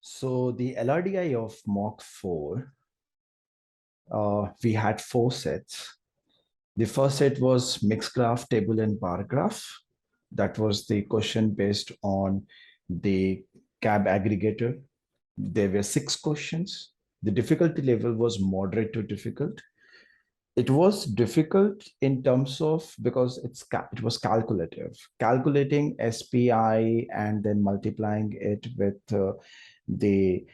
So the LRDI of Mock 4, we had 4 sets. The first set was mixed graph, table, and bar graph. That was the question based on the CAB aggregator. There were 6 questions. The difficulty level was moderate to difficult. It was difficult in terms of because it was calculative, calculating SPI and then multiplying it with the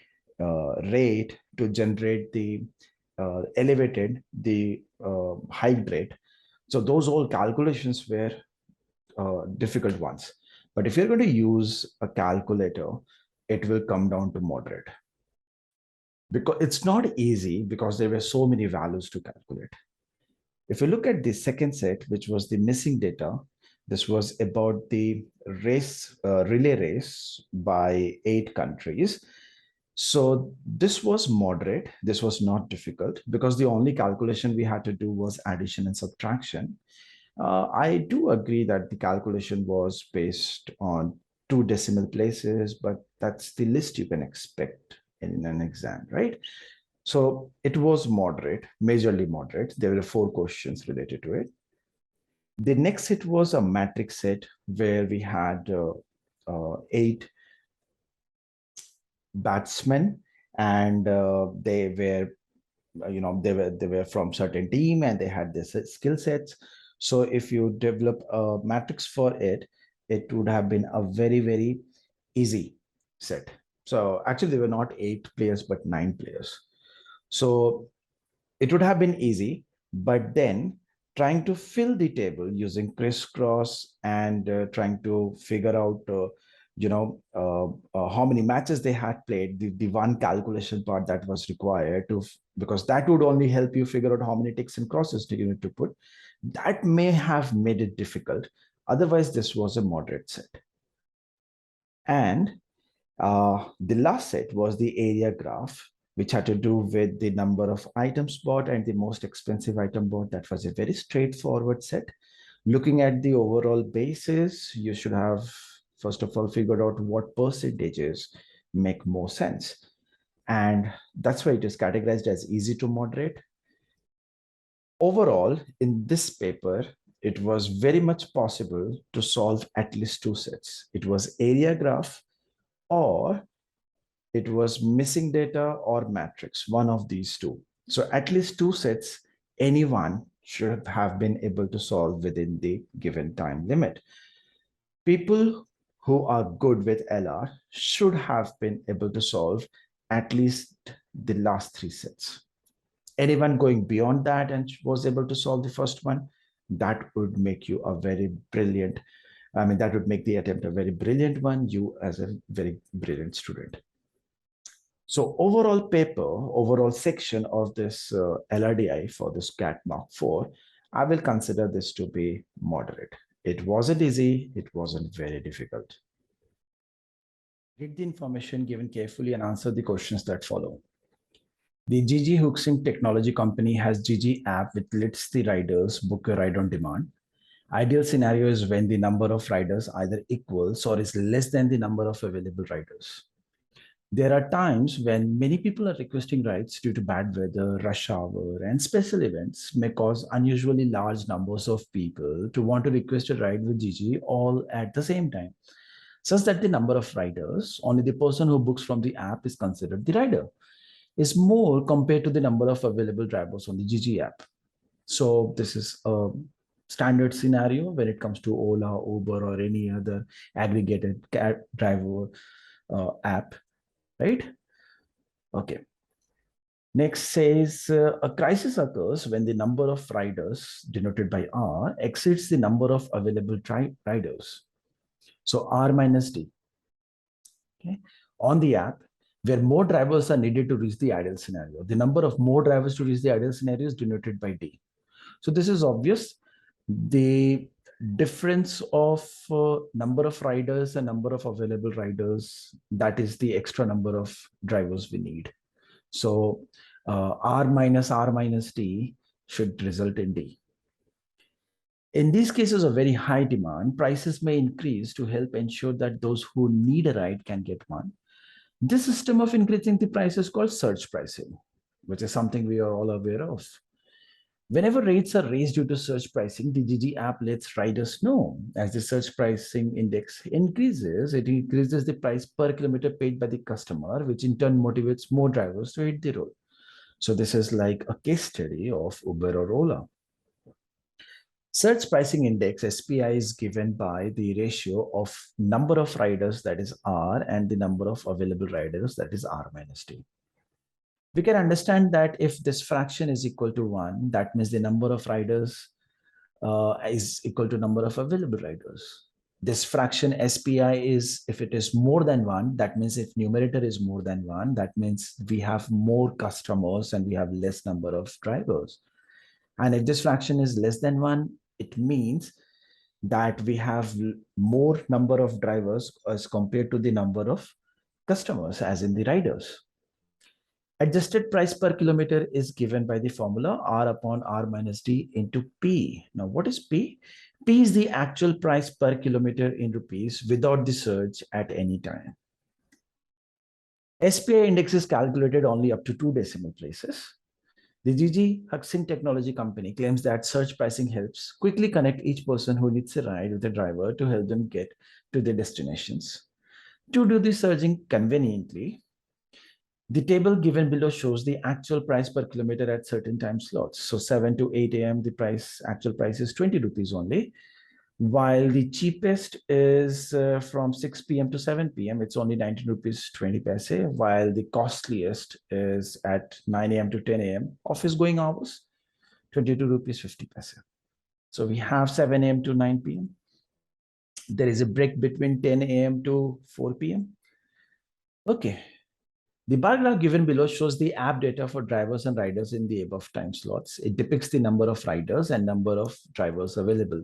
rate to generate the elevated, the high rate. So those all calculations were difficult ones. But if you're going to use a calculator, it will come down to moderate. Because it's not easy because there were so many values to calculate. If you look at the second set, which was the missing data, this was about the relay race by 8 countries. So this was moderate. This was not difficult because the only calculation we had to do was addition and subtraction. I do agree that the calculation was based on 2 decimal places, but that's the least you can expect in an exam, right? So it was moderate, majorly moderate. There were 4 questions related to it. The next set was a matrix set where we had 8 batsmen, and they were, they were from certain team and they had their skill sets. So if you develop a matrix for it, it would have been a very, very easy set. So actually, there were not 8 players, but 9 players. So it would have been easy, but then trying to fill the table using crisscross and trying to figure out, how many matches they had played, the one calculation part that was required to, because that would only help you figure out how many ticks and crosses you need to put. That may have made it difficult. Otherwise, this was a moderate set. And the last set was the area graph, which had to do with the number of items bought and the most expensive item bought. That was a very straightforward set. Looking at the overall basis, you should have, first of all, figured out what percentages make more sense. And that's why it is categorized as easy to moderate. Overall, in this paper, it was very much possible to solve at least 2 sets. It was area graph, or it was missing data or matrix, one of these 2. So at least 2 sets, anyone should have been able to solve within the given time limit. People who are good with LR should have been able to solve at least the last 3 sets. Anyone going beyond that and was able to solve the first one, that would make you a very brilliant, that would make the attempt a very brilliant one, you as a very brilliant student. So overall section of this LRDI for this CAT Mark 4, I will consider this to be moderate. It wasn't easy. It wasn't very difficult. Read the information given carefully and answer the questions that follow. The GG Hooksing Technology Company has GG app which lets the riders book a ride on demand. Ideal scenario is when the number of riders either equals or is less than the number of available riders. There are times when many people are requesting rides due to bad weather, rush hour, and special events may cause unusually large numbers of people to want to request a ride with GG all at the same time, such that the number of riders, only the person who books from the app is considered the rider, is more compared to the number of available drivers on the GG app. So this is a standard scenario when it comes to Ola, Uber, or any other aggregated cab driver app. Right? Okay. Next says a crisis occurs when the number of riders denoted by R exceeds the number of available riders. So R minus D. Okay. On the app, where more drivers are needed to reach the ideal scenario, the number of more drivers to reach the ideal scenario is denoted by D. So this is obvious. The difference of number of riders and number of available riders, that is the extra number of drivers we need. So R minus D should result in D. In these cases of very high demand, prices may increase to help ensure that those who need a ride can get one. This system of increasing the price is called surge pricing, which is something we are all aware of. Whenever rates are raised due to surge pricing, the GG app lets riders know. As the surge pricing index increases, it increases the price per kilometer paid by the customer, which in turn motivates more drivers to hit the road. So this is like a case study of Uber or Ola. Surge pricing index SPI is given by the ratio of number of riders, that is R, and the number of available riders, that is R minus T. We can understand that if this fraction is equal to 1, that means the number of riders is equal to number of available riders. This fraction SPI is, if it is more than 1, that means if numerator is more than 1, that means we have more customers and we have less number of drivers. And if this fraction is less than 1, it means that we have more number of drivers as compared to the number of customers, as in the riders. Adjusted price per kilometer is given by the formula R upon R minus D into P. Now, what is P? P is the actual price per kilometer in rupees without the surge at any time. SPI index is calculated only up to 2 decimal places. The GG Huxing Technology Company claims that surge pricing helps quickly connect each person who needs a ride with a driver to help them get to their destinations. To do the surging conveniently, the table given below shows the actual price per kilometer at certain time slots. So 7 to 8 a.m., the actual price is 20 rupees only, while the cheapest is from 6 p.m. to 7 p.m. It's only 19 rupees 20 paise, while the costliest is at 9 a.m. to 10 a.m. office going hours, 22 rupees 50 paise. So we have 7 a.m. to 9 p.m. There is a break between 10 a.m. to 4 p.m. Okay. The bar graph given below shows the app data for drivers and riders in the above time slots. It depicts the number of riders and number of drivers available.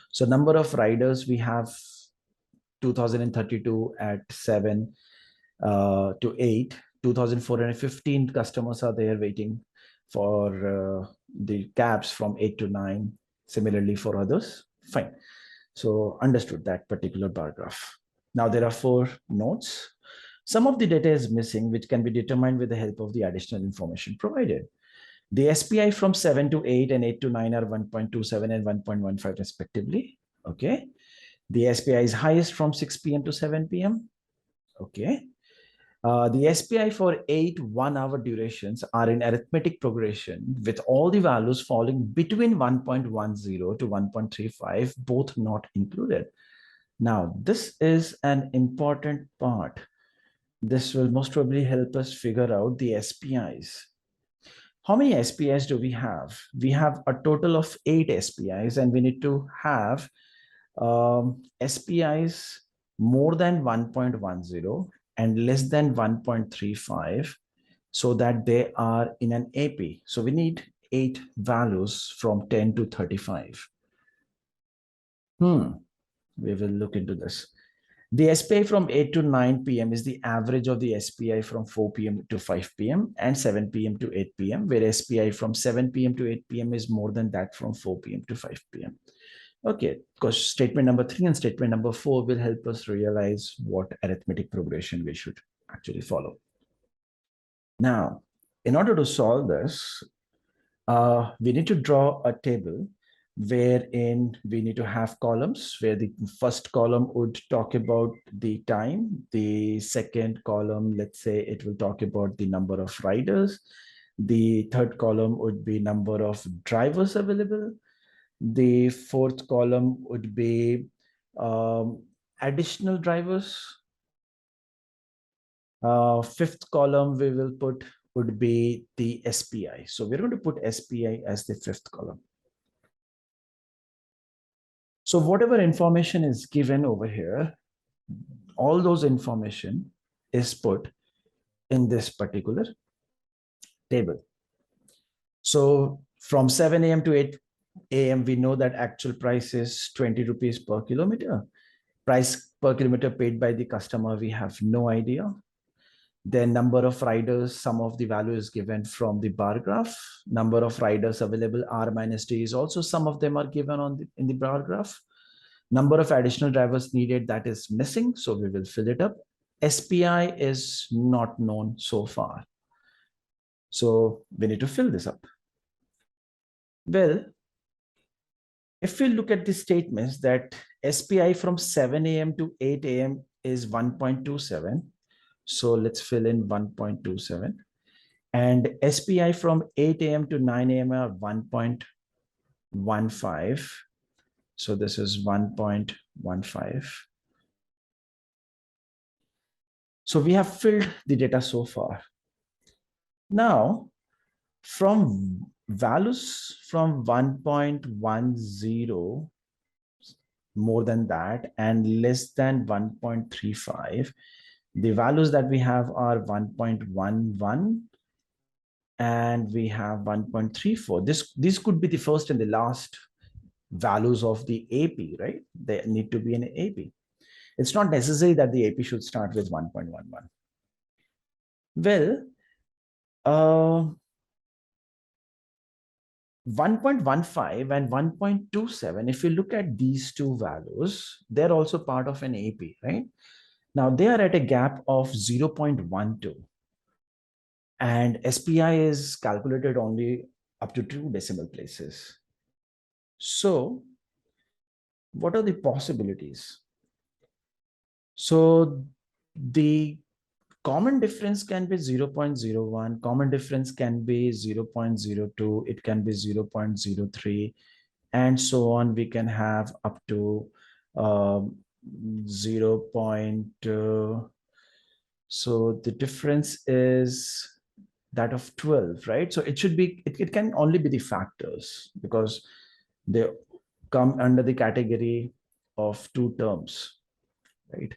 So number of riders, we have 2032 at 7 to 8. 2,415 customers are there waiting for the cabs from 8 to 9. Similarly for others, fine. So understood that particular bar graph. Now there are 4 notes. Some of the data is missing, which can be determined with the help of the additional information provided. The SPI from 7 to 8 and 8 to 9 are 1.27 and 1.15 respectively. Okay. The SPI is highest from 6 p.m. to 7 p.m. Okay. The SPI for 8 1-hour durations are in arithmetic progression with all the values falling between 1.10 to 1.35, both not included. Now, this is an important part. This will most probably help us figure out the SPIs. How many SPIs do we have? We have a total of 8 SPIs, and we need to have SPIs more than 1.10 and less than 1.35 so that they are in an AP. So we need 8 values from 10 to 35. We will look into this. The SPI from 8 to 9 p.m. is the average of the SPI from 4 p.m. to 5 p.m. and 7 p.m. to 8 p.m., where SPI from 7 p.m. to 8 p.m. is more than that from 4 p.m. to 5 p.m. Okay, because statement number 3 and statement number 4 will help us realize what arithmetic progression we should actually follow. Now, in order to solve this, we need to draw a table wherein we need to have columns where the first column would talk about the time. The second column, let's say it will talk about the number of riders. The third column would be number of drivers available. The fourth column would be additional drivers. Fifth column we will put would be the SPI. So we're going to put SPI as the fifth column. So whatever information is given over here, all those information is put in this particular table. So from 7 a.m. to 8 a.m., we know that actual price is 20 rupees per kilometer. Price per kilometer paid by the customer, we have no idea. Then number of riders, some of the value is given from the bar graph. Number of riders available, R minus T is also, some of them are given in the bar graph. Number of additional drivers needed, that is missing, so we will fill it up. SPI is not known so far. So we need to fill this up. Well, if we look at the statements that SPI from 7 a.m. to 8 a.m. is 1.27. So let's fill in 1.27. And SPI from 8 a.m. to 9 a.m. are 1.15. So this is 1.15. So we have filled the data so far. Now, from values from 1.10, more than that, and less than 1.35, the values that we have are 1.11 and we have 1.34. This could be the first and the last values of the AP, right? They need to be an AP. It's not necessary that the AP should start with 1.11. Well, 1.15 and 1.27, if you look at these two values, they're also part of an AP, right? Now they are at a gap of 0.12. And SPI is calculated only up to 2 decimal places. So what are the possibilities? So the common difference can be 0.01, common difference can be 0.02, it can be 0.03, and so on. We can have up to 0. So the difference is that of 12, right? So it should be, it can only be the factors because they come under the category of two terms, right?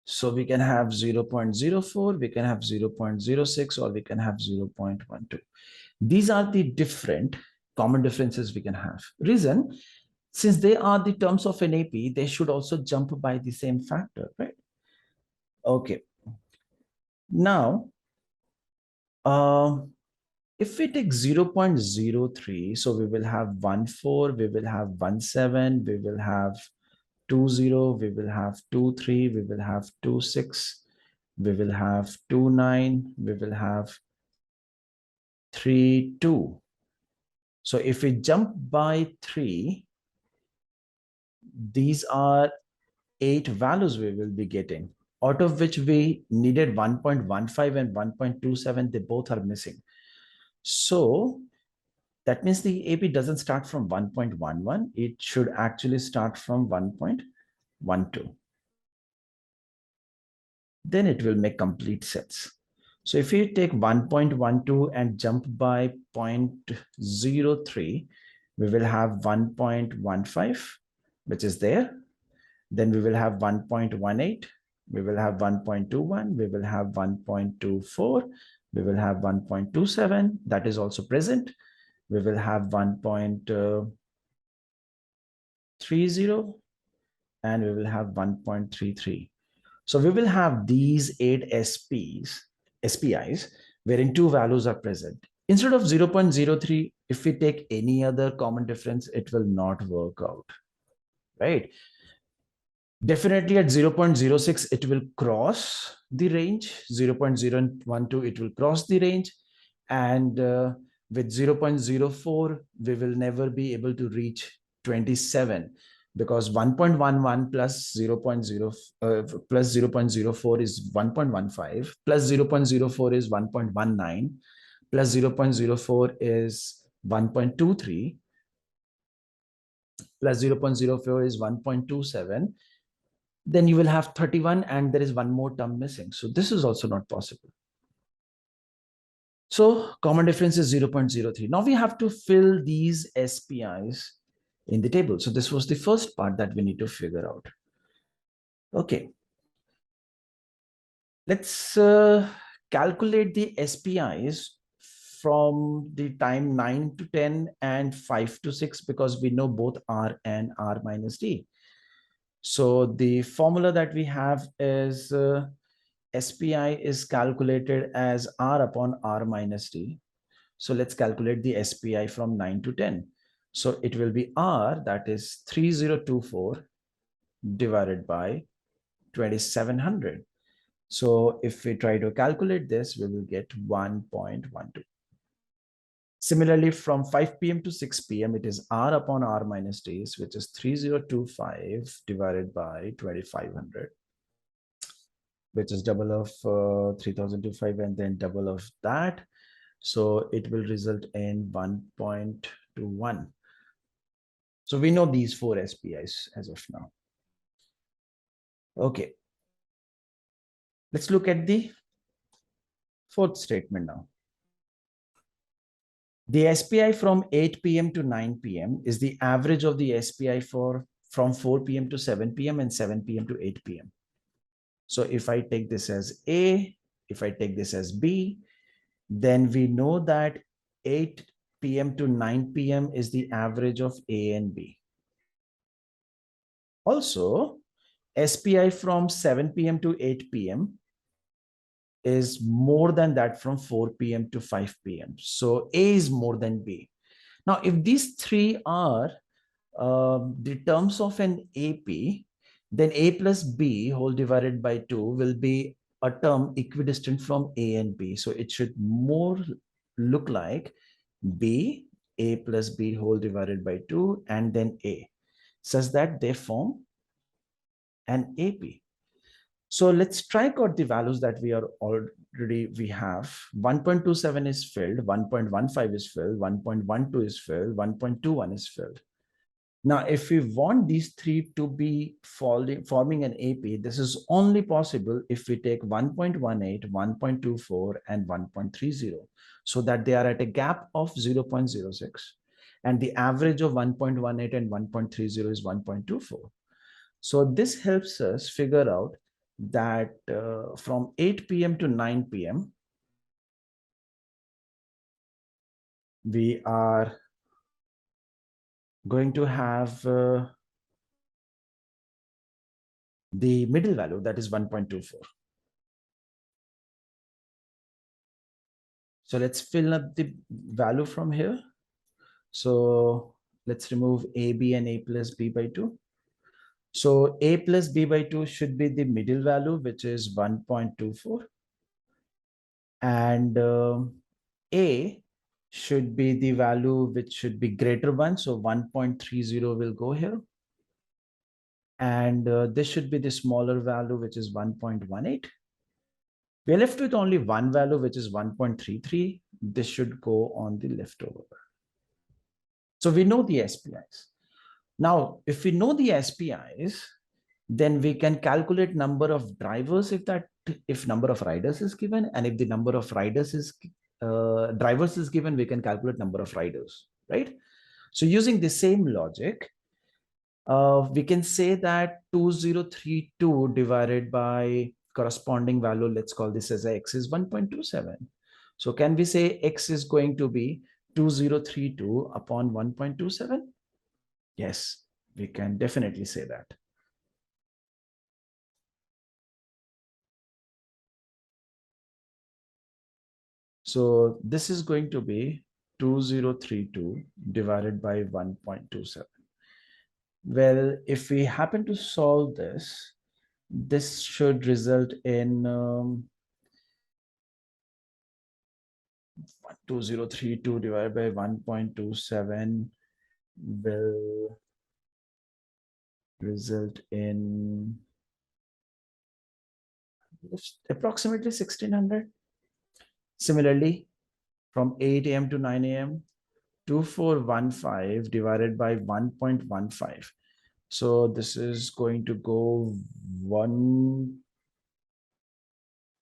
So we can have 0.04, we can have 0.06, or we can have 0.12. These are the different common differences we can have. Reason, since they are the terms of an AP, they should also jump by the same factor, right? Okay. Now, if we take 0.03, so we will have 14, we will have 17, we will have 20, we will have 23, we will have 26, we will have 29, we will have 32. So if we jump by 3, these are 8 values we will be getting, out of which we needed 1.15 and 1.27. They both are missing. So that means the AP doesn't start from 1.11. It should actually start from 1.12. Then it will make complete sets. So if you take 1.12 and jump by 0.03, we will have 1.15, which is there. Then we will have 1.18, we will have 1.21, we will have 1.24, we will have 1.27, that is also present. We will have 1.30, and we will have 1.33. So we will have these 8 SPIs, wherein 2 values are present. Instead of 0.03, if we take any other common difference, it will not work out, right? Definitely at 0.06, it will cross the range. 0.012, it will cross the range. And with 0.04, we will never be able to reach 27, because 1.11 plus 0.04 is 1.15, plus 0.04 is 1.19, plus 0.04 is 1.23, plus 0.04 is 1.27. Then you will have 31, and there is one more term missing. So this is also not possible. So common difference is 0.03. Now we have to fill these SPIs in the table. So this was the first part that we need to figure out. Okay. Let's calculate the SPIs from the time 9 to 10 and 5 to 6, because we know both R and R minus D. So the formula that we have is SPI is calculated as R upon R minus D. So let's calculate the SPI from 9 to 10. So it will be R, that is 3024 divided by 2700. So if we try to calculate this, we will get 1.12. Similarly, from 5 p.m. to 6 p.m., it is R upon R minus days, which is 3025 divided by 2500, which is double of 3025 and then double of that. So it will result in 1.21. So we know these four SPIs as of now. Okay. Let's look at the fourth statement now. The SPI from 8 p.m. to 9 p.m. is the average of the SPI from 4 p.m. to 7 p.m. and 7 p.m. to 8 p.m. So if I take this as A, if I take this as B, then we know that 8 p.m. to 9 p.m. is the average of A and B. Also, SPI from 7 p.m. to 8 p.m. is more than that from 4 p.m. to 5 p.m. So A is more than B. Now, if these three are the terms of an AP, then A plus B whole divided by 2 will be a term equidistant from A and B. So it should more look like B, A plus B whole divided by 2, and then A, such that they form an AP. So let's strike out the values that we have. 1.27 is filled, 1.15 is filled, 1.12 is filled, 1.21 is filled. Now, if we want these three to be forming an AP, this is only possible if we take 1.18, 1.24, and 1.30, so that they are at a gap of 0.06, and the average of 1.18 and 1.30 is 1.24. So this helps us figure out that from 8 p.m. to 9 p.m., we are going to have the middle value, that is 1.24. So let's fill up the value from here. So let's remove AB and A plus B by 2. So A plus B by 2 should be the middle value, which is 1.24. And A should be the value which should be greater 1. So 1.30 will go here. And this should be the smaller value, which is 1.18. We are left with only one value, which is 1.33. This should go on the leftover. So we know the SPIs. Now, if we know the SPIs, then we can calculate number of drivers if number of riders is given, and if the number of riders is drivers is given, we can calculate number of riders, right? So using the same logic, we can say that 2032 divided by corresponding value, let's call this as X, is 1.27. So can we say X is going to be 2032 upon 1.27? Yes, we can definitely say that. So this is going to be 2032 divided by 1.27. Well, if we happen to solve this, this should result in 2032 divided by 1.27 will result in approximately 1600. Similarly, from 8 a.m. to 9 a.m., 2415 divided by 1.15. So this is going to go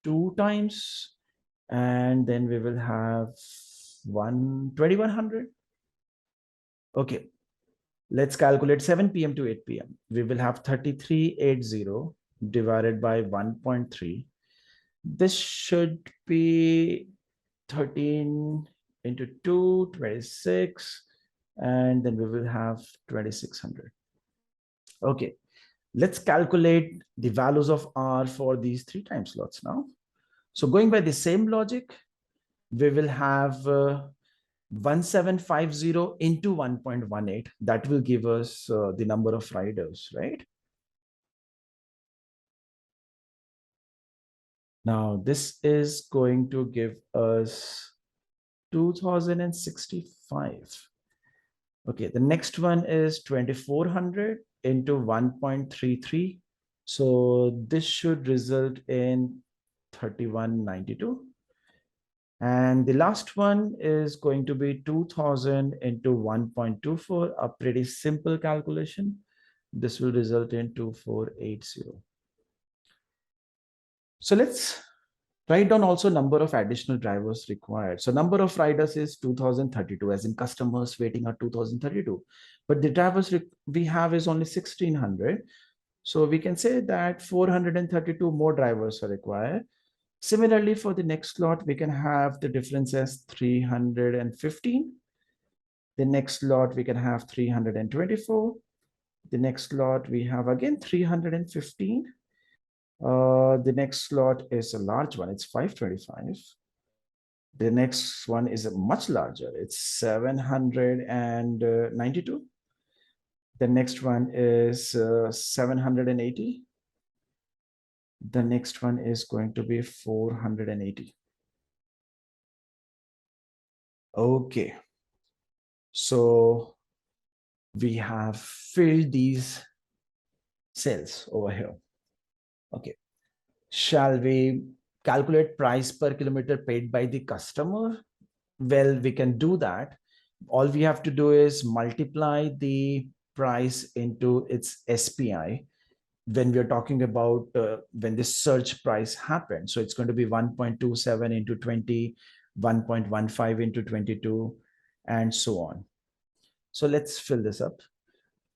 2 times, and then we will have 2100. Okay, let's calculate 7 p.m. to 8 p.m. We will have 3380 divided by 1.3. This should be 13 into 2, 26, and then we will have 2600. Okay, let's calculate the values of R for these 3 time slots now. So going by the same logic, we will have 1750 into 1.18, that will give us the number of riders, right? Now, this is going to give us 2065. Okay, the next one is 2400 into 1.33. So this should result in 3192. And the last one is going to be 2000 into 1.24, a pretty simple calculation. This will result in 2480. So let's write down also number of additional drivers required. So number of riders is 2032, as in customers waiting are 2032. But the drivers we have is only 1600. So we can say that 432 more drivers are required. Similarly, for the next slot, we can have the difference as 315. The next slot, we can have 324. The next slot, we have again 315. The next slot is a large one. It's 525. The next one is a much larger. It's 792. The next one is 780. The next one is going to be 480. Okay. So we have filled these cells over here. Okay. Shall we calculate price per kilometer paid by the customer? Well, we can do that. All we have to do is multiply the price into its SPI when we are talking about when this search price happened. So it's going to be 1.27 into 20, 1.15 into 22, and so on. So let's fill this up.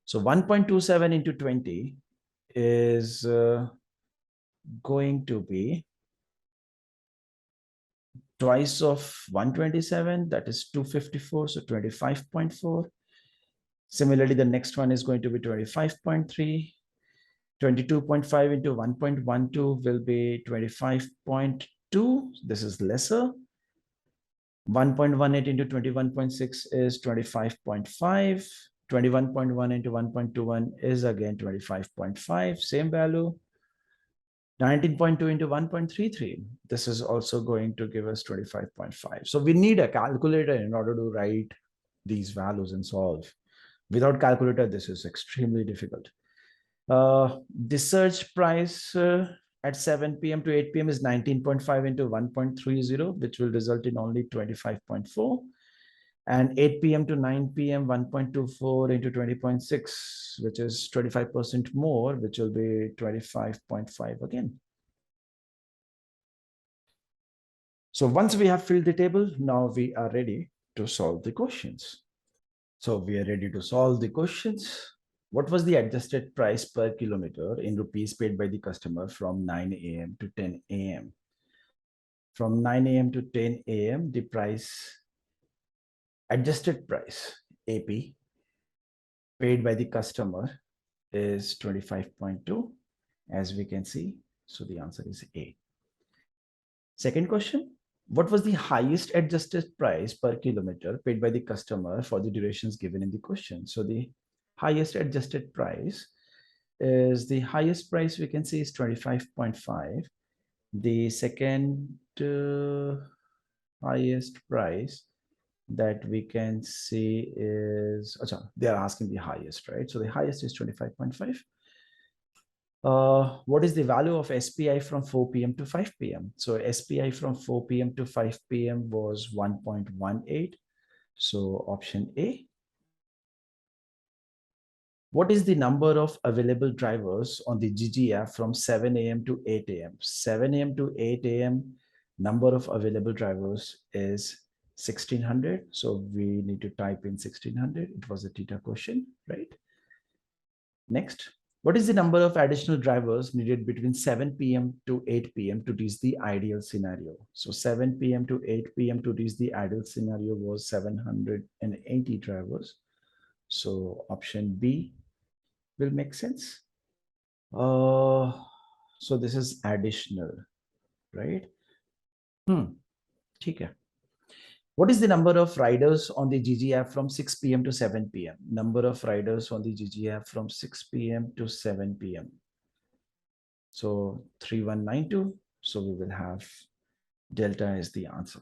So 1.27 into 20 is going to be twice of 127, that is 254, so 25.4. Similarly, the next one is going to be 25.3. 22.5 into 1.12 will be 25.2. This is lesser. 1.18 into 21.6 is 25.5. 21.1 into 1.21 is again 25.5, same value. 19.2 into 1.33. This is also going to give us 25.5. So we need a calculator in order to write these values and solve. Without calculator, this is extremely difficult. The search price at 7 p.m. to 8 p.m. is 19.5 into 1.30, which will result in only 25.4. And 8 p.m. to 9 p.m., 1.24 into 20.6, which is 25% more, which will be 25.5 again. So once we have filled the table, now we are ready to solve the questions. So we are ready to solve the questions. What was the adjusted price per kilometer in rupees paid by the customer from 9 a.m. to 10 a.m.? From 9 a.m. to 10 a.m., the price, adjusted price, AP, paid by the customer is 25.2, as we can see. So the answer is A. Second question, what was the highest adjusted price per kilometer paid by the customer for the durations given in the question? So the highest adjusted price is, the highest price we can see is 25.5. The second highest price that we can see is, they are asking the highest, right? So the highest is 25.5. What is the value of SPI from 4 p.m. to 5 p.m.? So SPI from 4 p.m. to 5 p.m. was 1.18. So option A. What is the number of available drivers on the GG app from 7 a.m. to 8 a.m.? 7 a.m. to 8 a.m. number of available drivers is 1600. So we need to type in 1600. It was a theta question, right? Next, what is the number of additional drivers needed between 7 p.m. to 8 p.m. to reach the ideal scenario? So 7 p.m. to 8 p.m. to reach the ideal scenario was 780 drivers. So option B will make sense. So this is additional, right? Okay. What is the number of riders on the GG app from 6 p.m. to 7 p.m.? Number of riders on the GG app from 6 p.m. to 7 p.m. So 3192. So we will have delta is the answer.